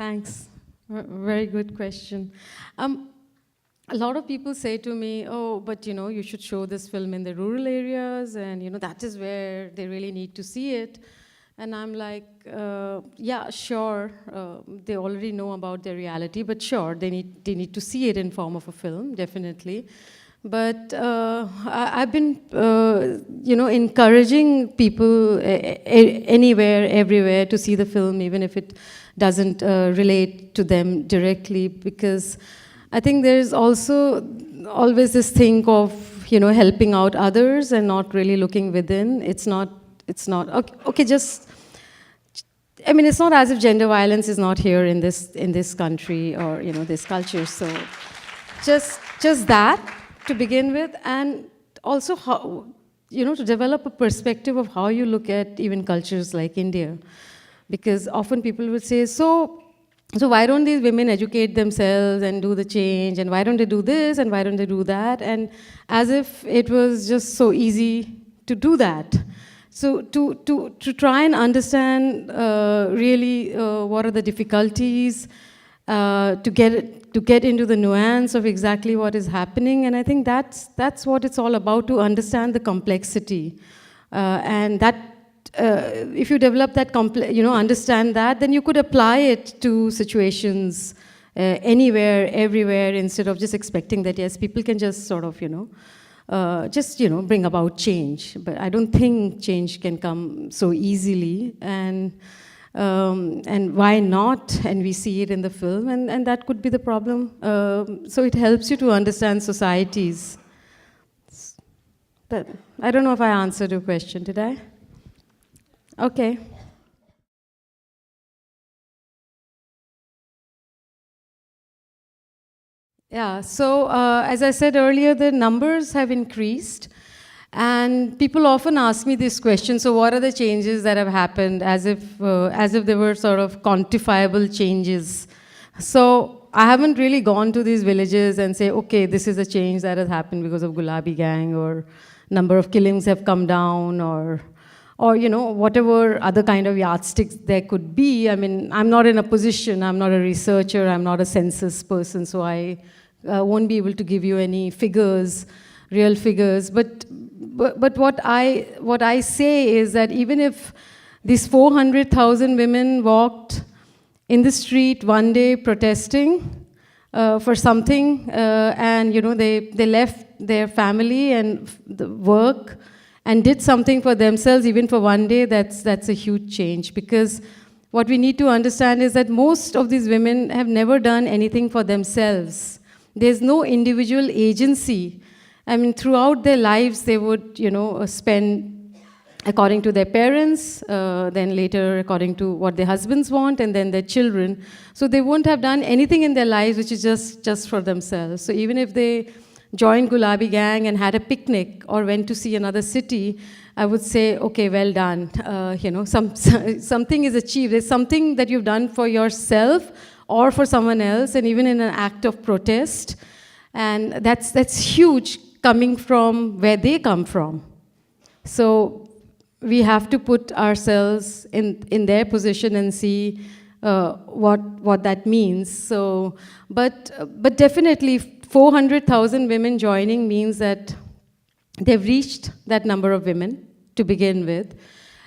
Thanks. Very good question. Um, a lot of people say to me, oh, but you should show this film in the rural areas, and that is where they really need to see it. And I'm like, yeah, sure, they already know about their reality, but sure, they need to see it in form of a film, definitely. But I've been, encouraging people anywhere, everywhere to see the film, even if it doesn't relate to them directly, because I think there's also always this thing of, helping out others and not really looking within. It's not, okay, just, I mean, it's not as if gender violence is not here in this country or, this culture. So just that to begin with, and also how, to develop a perspective of how you look at even cultures like India. Because often people would say, so why don't these women educate themselves and do the change, and why don't they do this, and why don't they do that? And as if it was just so easy to do that. So to try and understand really what are the difficulties, to get into the nuance of exactly what is happening, and I think that's what it's all about, to understand the complexity, and that if you develop that understand that, then you could apply it to situations anywhere, everywhere, instead of just expecting that yes, people can just sort of bring about change. But I don't think change can come so easily, and why not? And we see it in the film, and that could be the problem. So it helps you to understand societies. But I don't know if I answered your question, did I? Okay. Yeah, so as I said earlier, the numbers have increased. And people often ask me this question, so what are the changes that have happened, as if they were sort of quantifiable changes. So I haven't really gone to these villages and say, okay, this is a change that has happened because of Gulabi Gang, or number of killings have come down, or whatever other kind of yardsticks there could be. I mean, I'm not in a position, I'm not a researcher, I'm not a census person, so I won't be able to give you any figures, real figures. But what I say is that even if these 400,000 women walked in the street one day protesting for something, and they left their family and the work and did something for themselves, even for one day, that's a huge change. Because what we need to understand is that most of these women have never done anything for themselves. There's no individual agency. I mean, throughout their lives, they would, spend according to their parents, then later according to what their husbands want, and then their children. So they won't have done anything in their lives which is just for themselves. So even if they joined Gulabi Gang and had a picnic or went to see another city, I would say, okay, well done. Something is achieved. There's something that you've done for yourself or for someone else, and even in an act of protest. And that's huge, coming from where they come from. So we have to put ourselves in their position and see what that means. So, but definitely 400,000 women joining means that they've reached that number of women to begin with.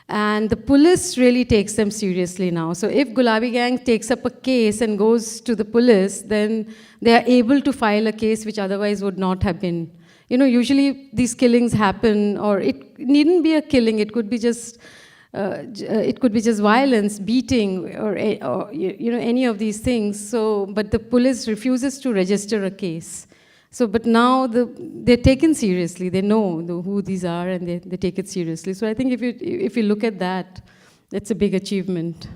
And the police really takes them seriously now. So if Gulabi Gang takes up a case and goes to the police, then they are able to file a case which otherwise would not have been. Usually these killings happen, or it needn't be a killing, it could be just violence, beating, or any of these things. So, but the police refuses to register a case. So, but now they're taken seriously. They know who these are, and they take it seriously. So I think if you look at that, that's a big achievement.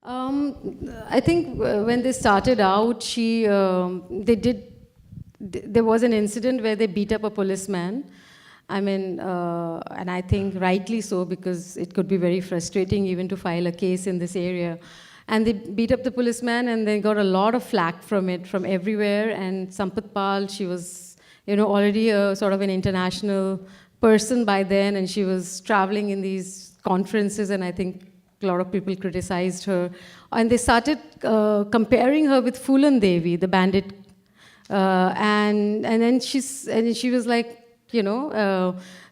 I think when they started out, there was an incident where they beat up a policeman. I mean, and I think rightly so, because it could be very frustrating even to file a case in this area. And they beat up the policeman, and they got a lot of flack from it, from everywhere. And Sampath Pal, she was, already a sort of an international person by then, and she was traveling in these conferences, and I think a lot of people criticized her. And they started comparing her with Phulan Devi, the bandit. And then she was like,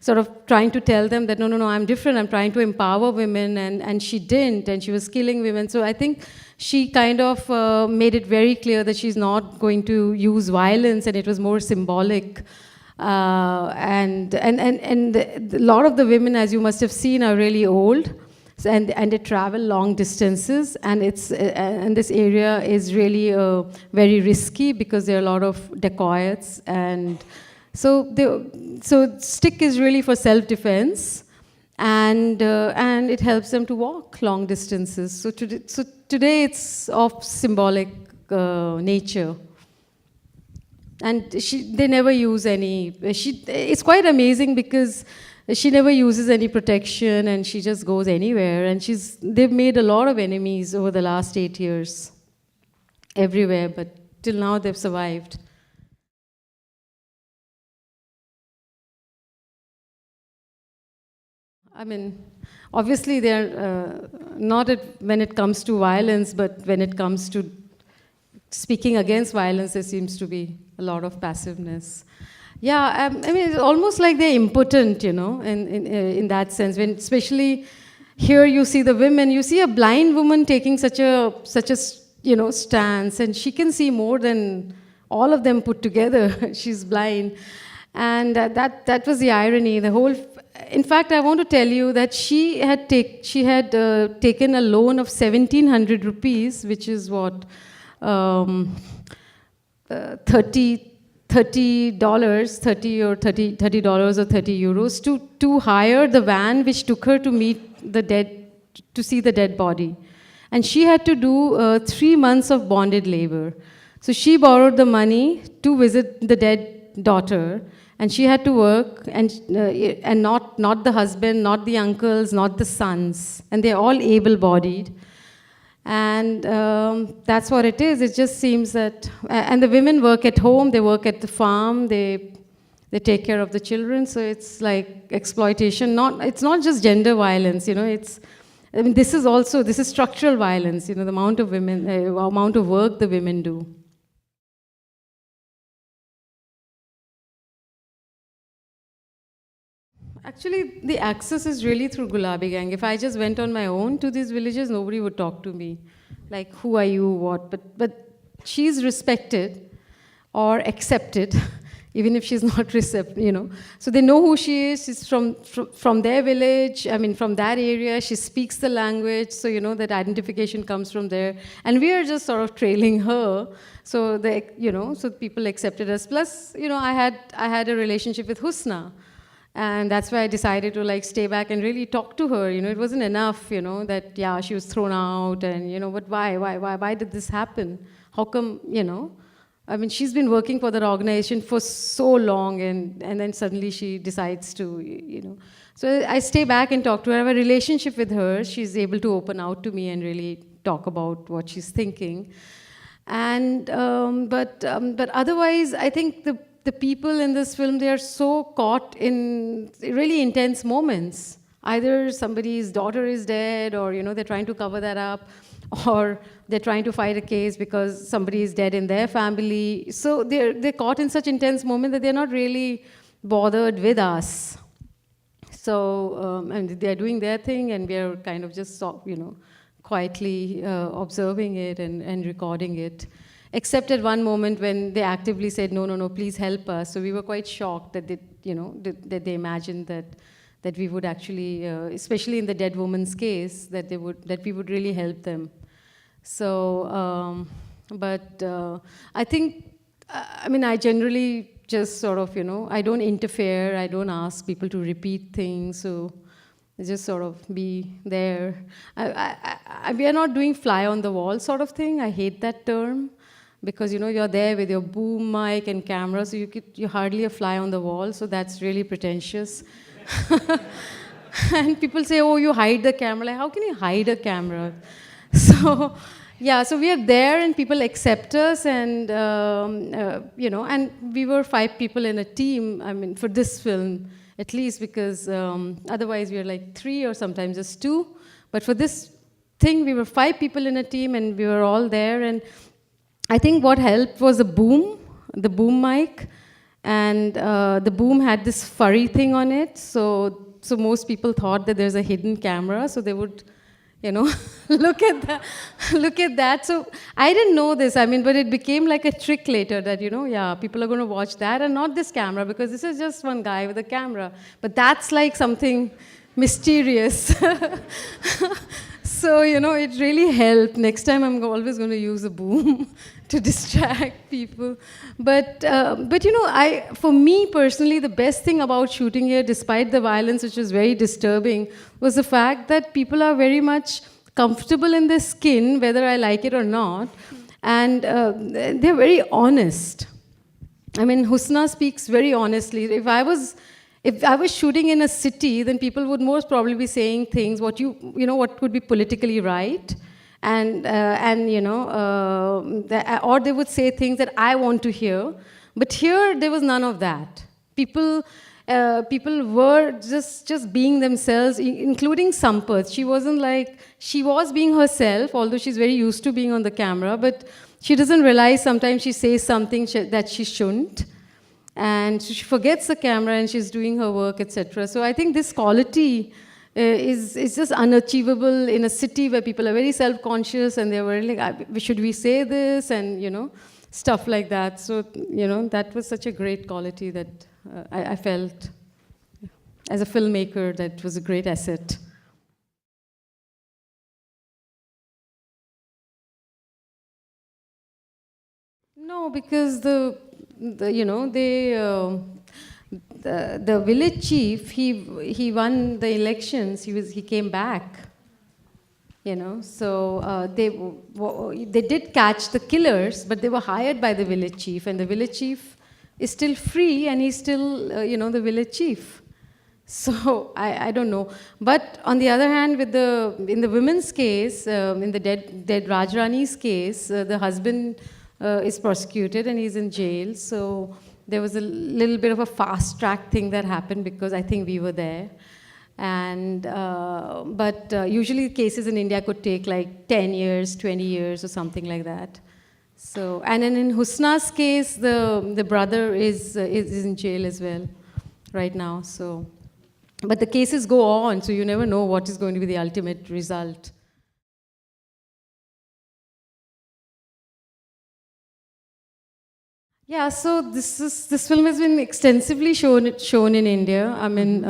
sort of trying to tell them that, no, I'm different, I'm trying to empower women, and she didn't, and she was killing women. So I think she kind of made it very clear that she's not going to use violence, and it was more symbolic. And a lot of the women, as you must have seen, are really old, and they travel long distances, and and this area is really very risky because there are a lot of dacoits, and so stick is really for self-defense, and it helps them to walk long distances. So today it's of symbolic nature. And they never use any, it's quite amazing because she never uses any protection, and she just goes anywhere. And they've made a lot of enemies over the last 8 years, everywhere, but till now they've survived. I mean, obviously they're not when it comes to violence, but when it comes to speaking against violence, there seems to be a lot of passiveness. Yeah, I mean, it's almost like they're impotent, in that sense. When especially here you see the women, you see a blind woman taking such a stance, and she can see more than all of them put together. She's blind, and that was the irony. In fact, I want to tell you that she had taken a loan of 1,700 rupees, which is what. $30 or €30 or 30 euros to hire the van which took her to see the dead body. And she had to do 3 months of bonded labor. So she borrowed the money to visit the dead daughter, and she had to work, and not the husband, not the uncles, not the sons, and they're all able-bodied. And that's what it is. It just seems that, and the women work at home, they work at the farm, they take care of the children. So it's like exploitation. It's not just gender violence. This is structural violence. The amount of work the women do. Actually, the access is really through Gulabi Gang. If I just went on my own to these villages, nobody would talk to me. Like, who are you, what? But she's respected or accepted, even if she's not receptive, So they know who she is. She's from their village, from that area. She speaks the language, so, that identification comes from there. And we are just sort of trailing her. So, so people accepted us. Plus, I had a relationship with Husna. And that's why I decided to stay back and really talk to her. It wasn't enough, that, yeah, she was thrown out and, but why did this happen? How come, she's been working for that organization for so long, and then suddenly she decides to, So I stay back and talk to her. I have a relationship with her. She's able to open out to me and really talk about what she's thinking. And, but otherwise, I think the people in this film, they are so caught in really intense moments. Either somebody's daughter is dead, or they're trying to cover that up, or they're trying to fight a case because somebody is dead in their family. So they're caught in such intense moments that they're not really bothered with us. So and they're doing their thing, and we're kind of just quietly observing it and recording it. Except at one moment when they actively said, no, please help us. So we were quite shocked that that they imagined that we would actually, especially in the dead woman's case, that we would really help them. So, I think, I generally just sort of, I don't interfere. I don't ask people to repeat things. So I just sort of be there. We are not doing fly on the wall sort of thing. I hate that term. Because you're there with your boom mic and camera, so you're hardly a fly on the wall, so that's really pretentious. And people say, oh, you hide the camera. Like, how can you hide a camera? So, yeah, so we are there and people accept us, and, and we were 5 people in a team, for this film. at least, because otherwise we are like 3 or sometimes just 2. But for this thing, we were 5 people in a team, and we were all there. And I think what helped was the boom mic, and the boom had this furry thing on it. So most people thought that there's a hidden camera, so they would, look at that. So I didn't know this. I mean, but it became like a trick later that, yeah, people are going to watch that and not this camera, because this is just one guy with a camera. But that's like something mysterious. So, it really helped. Next time I'm always going to use a boom to distract people. But for me personally, the best thing about shooting here, despite the violence, which was very disturbing, was the fact that people are very much comfortable in their skin, whether I like it or not. And they're very honest. I mean, Husna speaks very honestly. If I was shooting in a city, then people would most probably be saying things what would be politically right, or they would say things that I want to hear. But here there was none of that. People were just being themselves, including Sampath. She was being herself, although she's very used to being on the camera, but she doesn't realize sometimes she says something that she shouldn't. And she forgets the camera and she's doing her work, etc. So I think this quality is just unachievable in a city where people are very self-conscious and they're very like, should we say this? And, stuff like that. So, that was such a great quality that I felt as a filmmaker that was a great asset. No, because the village chief, he won the elections. He came back. So they did catch the killers, but they were hired by the village chief, and the village chief is still free, and he's still the village chief. So I don't know. But on the other hand, in the women's case, in the dead Rajrani's case, the husband is prosecuted and he's in jail. So there was a little bit of a fast track thing that happened because I think we were there. And but usually cases in India could take like 10 years, 20 years or something like that. So, and then in Husna's case, the brother is in jail as well right now. So, but the cases go on, so you never know what is going to be the ultimate result. Yeah, so this film has been extensively shown in India. I mean,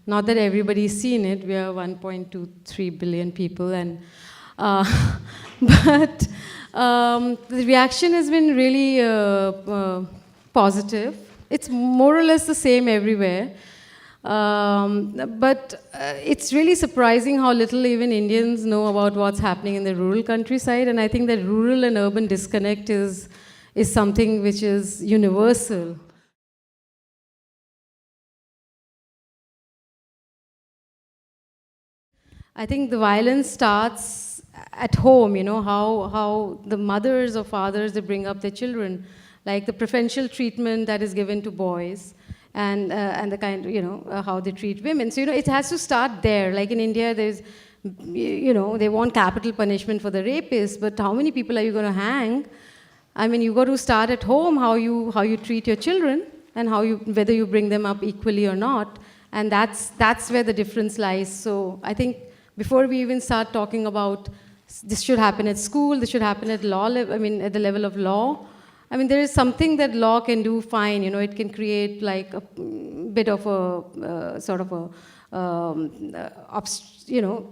not that everybody's seen it. We are 1.23 billion people, and but the reaction has been really positive. It's more or less the same everywhere. But it's really surprising how little even Indians know about what's happening in the rural countryside, and I think that rural and urban disconnect is something which is universal. I think the violence starts at home, how the mothers or fathers, they bring up their children, like the preferential treatment that is given to boys, and the kind, how they treat women. So, it has to start there. Like in India, there's, they want capital punishment for the rapists, but how many people are you going to hang? I mean, you got to start at home, how you treat your children, and whether you bring them up equally or not, and that's where the difference lies. So I think before we even start talking about this should happen at school, this should happen at law, at the level of law. I mean, there is something that law can do fine. It can create like a bit of a sort of a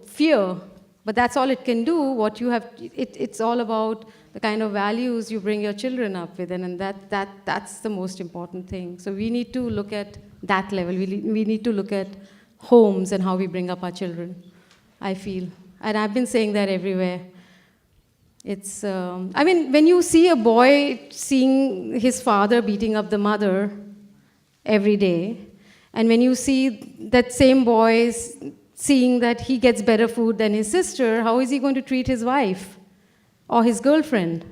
fear. But that's all it can do. What you have, it's all about the kind of values you bring your children up with, and that's the most important thing. So we need to look at that level. We need to look at homes and how we bring up our children, I feel. And I've been saying that everywhere. It's, I mean, when you see a boy seeing his father beating up the mother every day, and when you see that same boy seeing that he gets better food than his sister, how is he going to treat his wife or his girlfriend?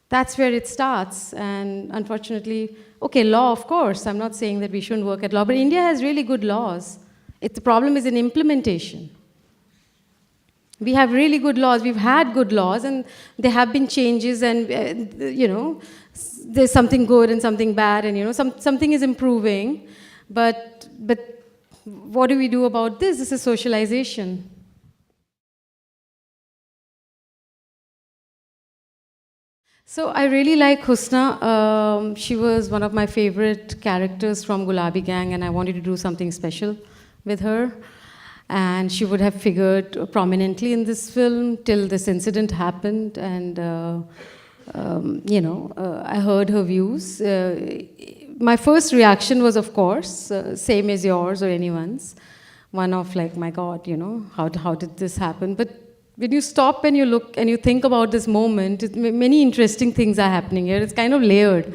That's where it starts. And unfortunately, okay, law, of course, I'm not saying that we shouldn't work at law, but India has really good laws. The problem is in implementation. We have really good laws. We've had good laws, and there have been changes, and there's something good and something bad, and something is improving. But what do we do about this? This is socialization. So I really like Husna. She was one of my favorite characters from Gulabi Gang, and I wanted to do something special with her. And she would have figured prominently in this film till this incident happened. And, I heard her views. My first reaction was, of course, same as yours or anyone's. One of like, my God, how did this happen? But when you stop and you look and you think about this moment, many interesting things are happening here. It's kind of layered.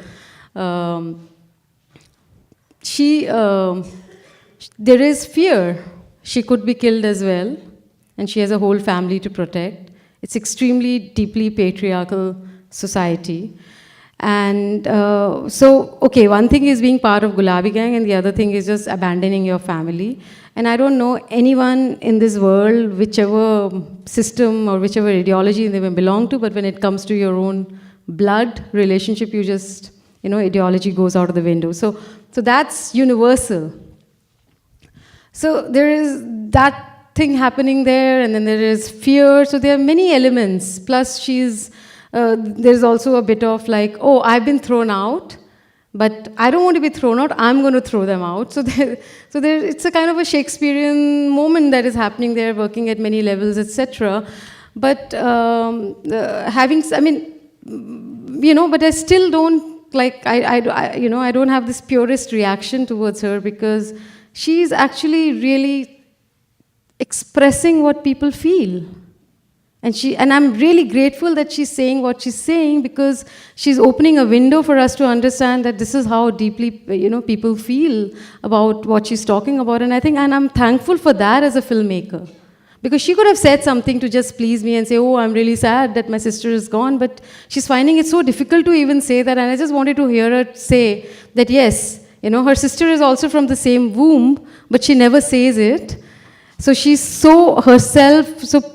There is fear. She could be killed as well, and she has a whole family to protect. It's extremely deeply patriarchal society. And okay, one thing is being part of Gulabi Gang, and the other thing is just abandoning your family. And I don't know anyone in this world, whichever system or whichever ideology they may belong to, but when it comes to your own blood relationship, you just, ideology goes out of the window. So that's universal. So there is that thing happening there, and then there is fear. So there are many elements. Plus, there's also a bit of like, oh, I've been thrown out, but I don't want to be thrown out. I'm going to throw them out. So it's a kind of a Shakespearean moment that is happening there, working at many levels, etc. But but I still don't like. I don't have this purist reaction towards her, because she's actually really expressing what people feel. And I'm really grateful that she's saying what she's saying, because she's opening a window for us to understand that this is how deeply, people feel about what she's talking about. And I'm thankful for that as a filmmaker. Because she could have said something to just please me and say, oh, I'm really sad that my sister is gone, but she's finding it so difficult to even say that. And I just wanted to hear her say that, yes, her sister is also from the same womb, but she never says it. So she's so herself,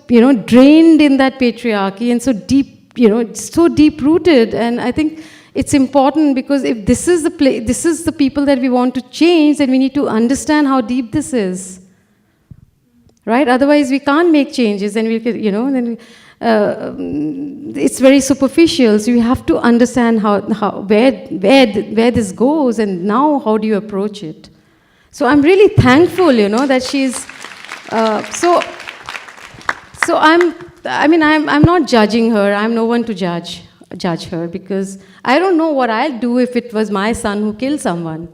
drained in that patriarchy, and so deep, so deep rooted. And I think it's important, because if this is the people that we want to change, then we need to understand how deep this is, right? Otherwise, we can't make changes, and it's very superficial. So you have to understand where this goes, and now how do you approach it? So I'm really thankful, that she's. I'm not judging her. I'm no one to judge her, because I don't know what I'd do if it was my son who killed someone.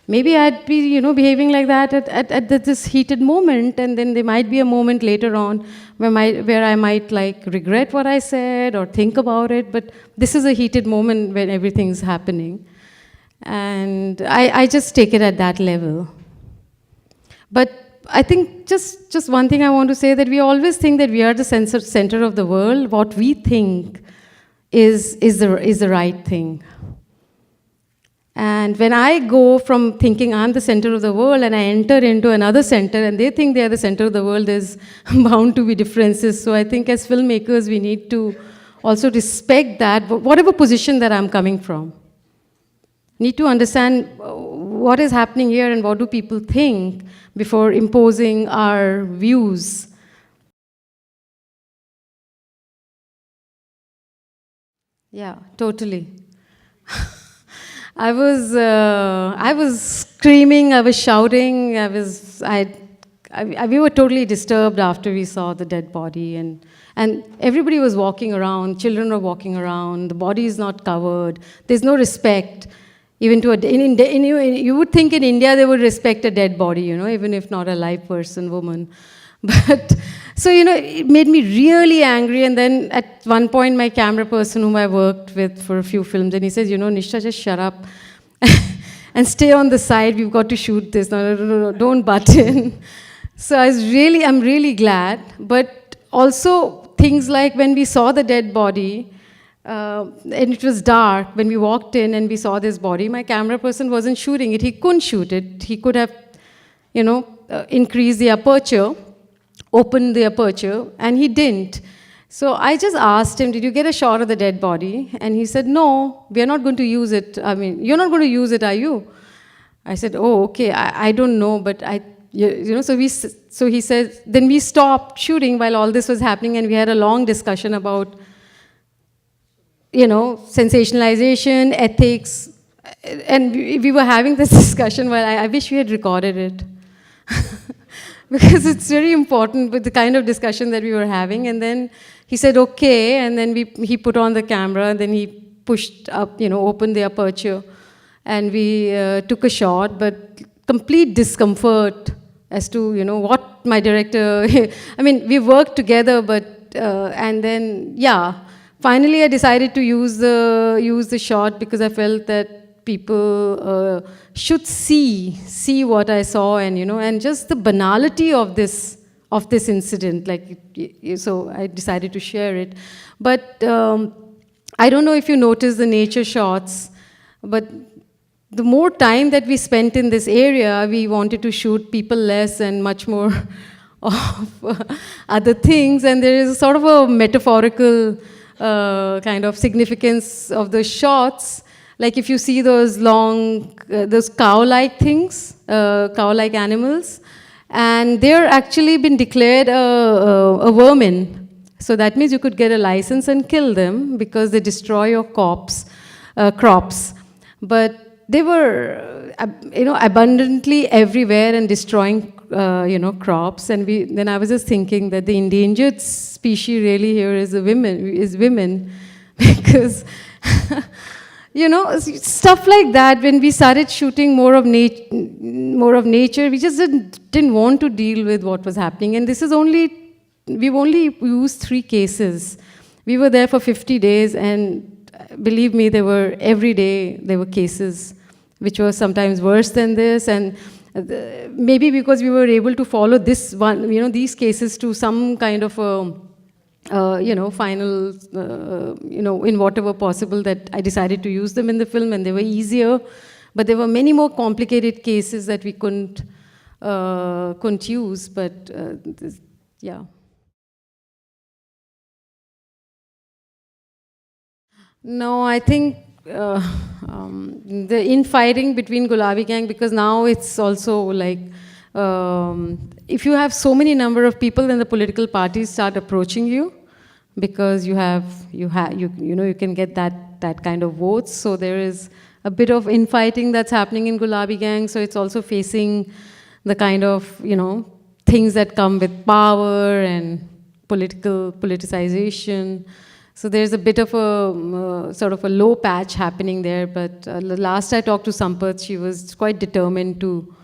Maybe I'd be, behaving like that at this heated moment, and then there might be a moment later on where I might like regret what I said or think about it. But this is a heated moment when everything's happening, and I just take it at that level. But I think just one thing I want to say, that we always think that we are the center of the world. What we think is the right thing. And when I go from thinking I'm the center of the world and I enter into another center and they think they are the center of the world, there's bound to be differences. So I think as filmmakers, we need to also respect that, whatever position that I'm coming from. Need to understand what is happening here and what do people think before imposing our views. Yeah, totally. I was screaming, I was shouting, we were totally disturbed after we saw the dead body, and everybody was walking around, children were walking around, the body is not covered, there's no respect. Even you would think in India they would respect a dead body, even if not a live person, woman. But, so, it made me really angry. And then at one point, my camera person whom I worked with for a few films, and he says, Nishtha, just shut up and stay on the side. We've got to shoot this. No, don't butt in. So I'm really glad. But also things like when we saw the dead body, and it was dark when we walked in and we saw this body. My camera person wasn't shooting it. He couldn't shoot it. He could have, increased the aperture, opened the aperture, and he didn't. So I just asked him, did you get a shot of the dead body? And he said, no, we are not going to use it. I mean, you're not going to use it, are you? I said, oh, okay, I don't know, but so he said, then we stopped shooting while all this was happening, and we had a long discussion about, sensationalization, ethics, and we were having this discussion. Well, I wish we had recorded it. Because it's very important with the kind of discussion that we were having. And then he said, okay, and then he put on the camera, and then he pushed up, opened the aperture, and we took a shot, but complete discomfort as to, what my director, I mean, we worked together, but, and then, yeah, finally I decided to use the shot because I felt that people should see what I saw, and and just the banality of this incident. So I decided to share it. But I don't know if you noticed the nature shots, but the more time that we spent in this area, we wanted to shoot people less and much more of other things. And there is a sort of a metaphorical kind of significance of the shots. Like if you see those long, those cow-like things, cow-like animals, and they're actually been declared a vermin. So that means you could get a license and kill them because they destroy your crops. But they were, abundantly everywhere and destroying, crops. And then I was just thinking that the endangered species really here is women, because. Stuff like that. When we started shooting more of nature, we just didn't want to deal with what was happening. And we've only used 3 cases. We were there for 50 days, and believe me, every day there were cases which were sometimes worse than this. And maybe because we were able to follow this one, these cases to some kind of final, in whatever possible, that I decided to use them in the film, and they were easier. But there were many more complicated cases that we couldn't use. But yeah. No, I think the infighting between Gulabi Gang, because now it's also like, if you have so many number of people, then the political parties start approaching you, because you can get that kind of votes. So there is a bit of infighting that's happening in Gulabi Gang. So it's also facing the kind of things that come with power and politicization. So there's a bit of a sort of a low patch happening there. But last I talked to Sampath, she was quite determined to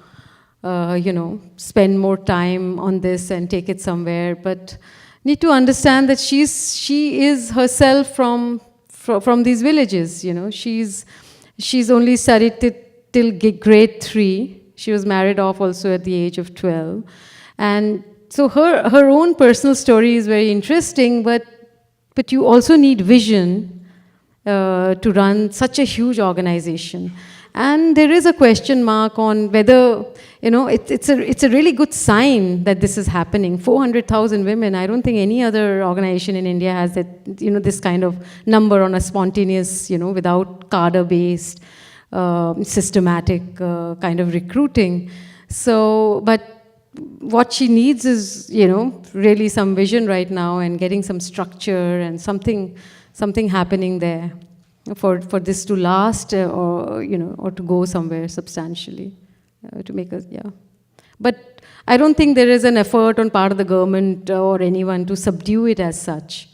spend more time on this and take it somewhere. But need to understand that she is herself from these villages. She's only studied till grade 3. She was married off also at the age of 12, and so her own personal story is very interesting. But you also need vision to run such a huge organization. And there is a question mark on whether, it's a really good sign that this is happening. 400,000 women, I don't think any other organization in India has that, this kind of number on a spontaneous, without cadre-based, systematic kind of recruiting. So, but what she needs is, really some vision right now, and getting some structure and something happening there for this to last, or to go somewhere substantially, to make us, yeah. But I don't think there is an effort on part of the government or anyone to subdue it as such.